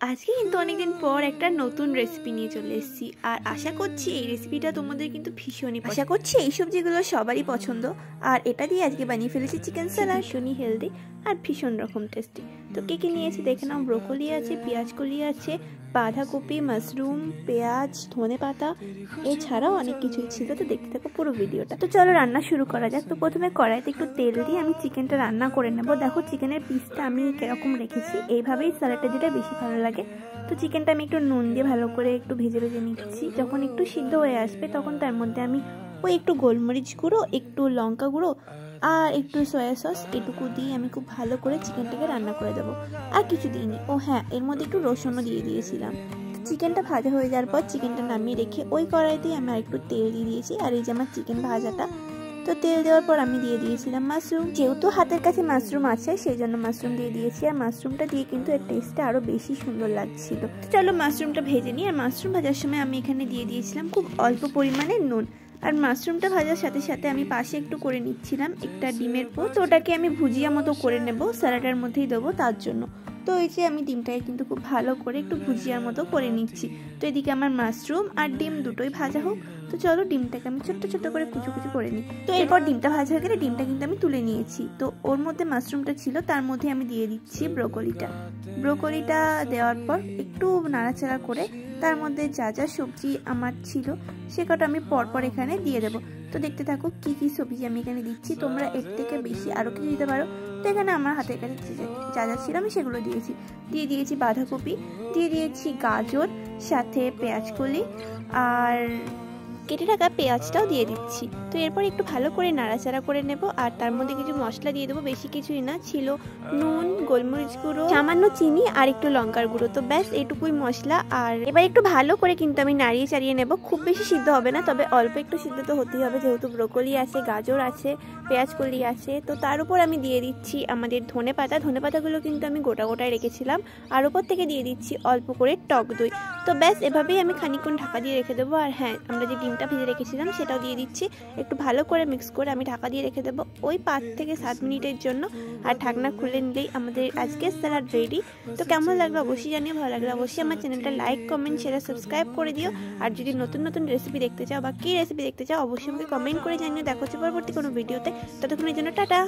আজকে কিন্তু অনেকদিন পর একটা নতুন রেসিপি নিয়ে চলে এসেছি আর আশা করছি এই রেসিপিটা তোমাদের কিন্তু ভীষণই আশা করছি এই সবজিগুলো সবারই পছন্দ। আর এটা দিয়ে আজকে বানিয়ে ফেলেছি চিকেন স্যালাড, ভীষণই হেলদি আর ভীষণ রকম টেস্টি। তো কে কে নিয়েছি দেখে নাও। ব্রোকলি আছে, পেঁয়াজ কলি আছে, বাঁধাকপি, মাশরুম, পেঁয়াজ, ধনেপাতা, এছাড়াও অনেক কিছুই ছিল। তো দেখতে থাকো পুরো ভিডিওটা। তো চলো রান্না শুরু করা যাক। তো প্রথমে কড়াইতে একটু তেল দিয়ে আমি চিকেনটা রান্না করে নেবো। দেখো চিকেনের পিসটা আমি কিরকম রেখেছি, এইভাবেই স্যালাডটা দিলে বেশি ভালো লাগে। তো চিকেনটা আমি একটু নুন দিয়ে ভালো করে একটু ভেজে ভেজে নিচ্ছি। যখন একটু সিদ্ধ হয়ে আসবে তখন তার মধ্যে আমি ওই একটু গোলমরিচ গুঁড়ো, একটু লঙ্কা গুঁড়ো আর একটু সয়া সস এটুকু দিয়ে আমি খুব ভালো করে চিকেনটাকে রান্না করে দেবো। আর কিছু দিইনি। ও হ্যাঁ, এর মধ্যে একটু রসুনও দিয়ে দিয়েছিলাম। চিকেনটা ভাজা হয়ে যাওয়ার পর চিকেনটা নামিয়ে রেখে ওই কড়াইতেই আমি আর একটু তেল দিয়ে দিয়েছি। আর এই যে আমার চিকেন ভাজাটা, তো তেল দেওয়ার পর আমি দিয়ে দিয়েছিলাম মাশরুম। যেহেতু হাতের কাছে মাশরুম আছে সেই জন্য মাশরুম দিয়ে দিয়েছি। আর মাশরুমটা দিয়ে কিন্তু এর টেস্টটা আরও বেশি সুন্দর লাগছিল। তো চলো মাশরুমটা ভেজে নিই। আর মাশরুম ভাজার সময় আমি এখানে দিয়ে দিয়েছিলাম খুব অল্প পরিমাণে নুন। আর মাশরুমটা ভাজার সাথে সাথে আমি পাশে একটু করে নিচ্ছিলাম একটা ডিমের পোচ। ওটাকে আমি ভুজিয়া মতো করে নেব, স্যালাডের মধ্যেই দেবো তার জন্য। তো এই যে আমি ডিমটাকে কিন্তু খুব ভালো করে একটু ভুজিয়ার মতো করে নিচ্ছি। তো এদিকে আমার মাশরুম আর ডিম দুটোই ভাজা হোক। তো চলো ডিমটাকে আমি ছোট্ট ছোট্ট করে কুচু কুচু করে নিই। তো এরপর ডিমটা ভাজা হয়ে গেলে ডিমটা কিন্তু আমি তুলে নিয়েছি। তো ওর মধ্যে মাশরুমটা ছিল, তার মধ্যে আমি দিয়ে দিচ্ছি ব্রোকলিটা দেওয়ার পর একটু নাড়াচাড়া করে তার মধ্যে যা যা সবজি আমার ছিল সে কটা আমি পরপর এখানে দিয়ে দেবো। তো দেখতে থাকো কি কি সবজি আমি এখানে দিচ্ছি। তোমরা এর থেকে বেশি আরও কিছু দিতে পারো। তো এখানে আমার হাতের কাছে যা যা ছিল আমি সেগুলো দিয়ে দিয়েছি বাঁধাকপি, দিয়ে দিয়েছি গাজর, সাথে পেঁয়াজ কলি আর কেটে রাখা পেঁয়াজটাও দিয়ে দিচ্ছি। তো এরপর একটু ভালো করে নাড়াচাড়া করে নেব। আর তার মধ্যে কিছু মশলা দিয়ে দেবো, বেশি কিছুই না, ছিল নুন, গোলমরিচ গুঁড়ো, সামান্য চিনি আর একটু লঙ্কার গুঁড়ো। তো ব্যাস এইটুকুই মশলা। আর এবার একটু ভালো করে কিন্তু আমি নাড়িয়ে চাড়িয়ে নেব। খুব বেশি সিদ্ধ হবে না, তবে অল্প একটু সিদ্ধ তো হতেই হবে, যেহেতু ব্রোকলি আছে, গাজর আছে, পেঁয়াজ কলি আছে। তো তার উপর আমি দিয়ে দিচ্ছি আমাদের ধনেপাতাগুলো কিন্তু আমি গোটা গোটায় রেখেছিলাম। আর উপর থেকে দিয়ে দিচ্ছি অল্প করে টক দই। তো ব্যাস এভাবেই আমি খানিকক্ষণ ঢাকা দিয়ে রেখে দেবো। আর হ্যাঁ, আমরা যে ডিমটা ভেজে রেখেছিলাম সেটাও দিয়ে দিচ্ছি। একটু ভালো করে মিক্স করে আমি ঢাকা দিয়ে রেখে দেবো ওই 5 থেকে 7 মিনিটের জন্য। আর ঢাকনা খুলে নিলেই আমাদের আজকের স্যালাড রেডি। তো কেমন লাগলো অবশ্যই জানিও, ভালো লাগলো অবশ্যই আমার চ্যানেলটা লাইক, কমেন্ট, শেয়ার, সাবস্ক্রাইব করে দিও। আর যদি নতুন নতুন রেসিপি দেখতে চাও বা কী রেসিপি দেখতে চাও অবশ্যই আমাকে কমেন্ট করে জানিও। দেখা হচ্ছে পরবর্তী কোনো ভিডিওতে। ততক্ষণের জন্য টাটা।